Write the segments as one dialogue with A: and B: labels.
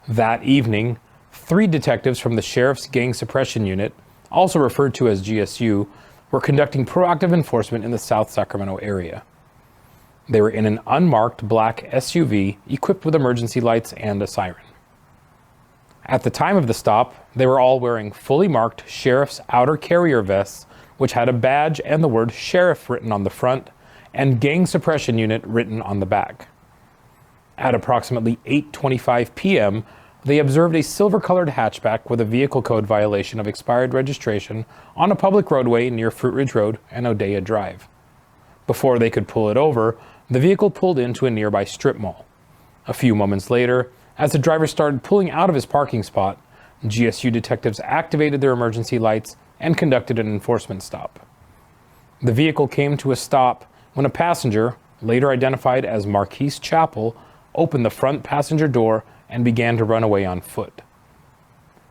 A: That evening, 3 detectives from the Sheriff's Gang Suppression Unit, also referred to as GSU, were conducting proactive enforcement in the South Sacramento area. They were in an unmarked black SUV equipped with emergency lights and a siren. At the time of the stop, they were all wearing fully marked sheriff's outer carrier vests, which had a badge and the word sheriff written on the front and Gang Suppression Unit written on the back. At approximately 8:25 p.m., they observed a silver-colored hatchback with a vehicle code violation of expired registration on a public roadway near Fruitridge Road and Odea Drive. Before they could pull it over, the vehicle pulled into a nearby strip mall. A few moments later, as the driver started pulling out of his parking spot, GSU detectives activated their emergency lights and conducted an enforcement stop. The vehicle came to a stop when a passenger, later identified as Marquise Chappell, opened the front passenger door and began to run away on foot.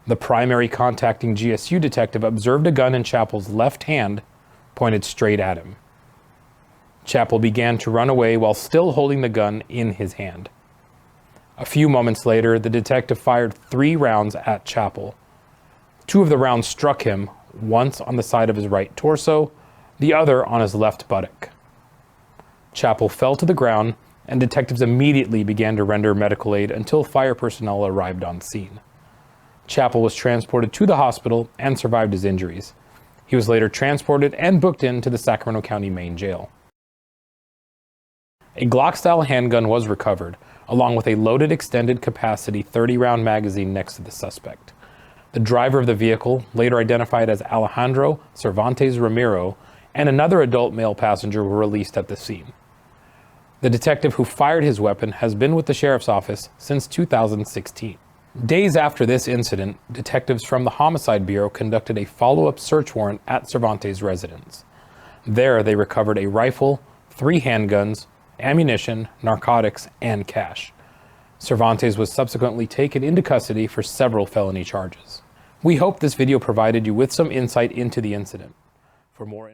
A: The primary contacting GSU detective observed a gun in Chappell's left hand pointed straight at him. Chappell began to run away while still holding the gun in his hand. A few moments later, the detective fired 3 rounds at Chappell. 2 of the rounds struck him, once on the side of his right torso, the other on his left buttock. Chappell fell to the ground, and detectives immediately began to render medical aid until fire personnel arrived on scene. Chappell was transported to the hospital and survived his injuries. He was later transported and booked into the Sacramento County Main Jail. A Glock-style handgun was recovered, along with a loaded extended capacity 30-round magazine next to the suspect. The driver of the vehicle, later identified as Alejandro Cervantes Ramiro, and another adult male passenger were released at the scene. The detective who fired his weapon has been with the sheriff's office since 2016. Days after this incident, detectives from the Homicide Bureau conducted a follow-up search warrant at Cervantes' residence. There, they recovered a rifle, 3 handguns, ammunition, narcotics, and cash. Cervantes was subsequently taken into custody for several felony charges. We hope this video provided you with some insight into the incident. For more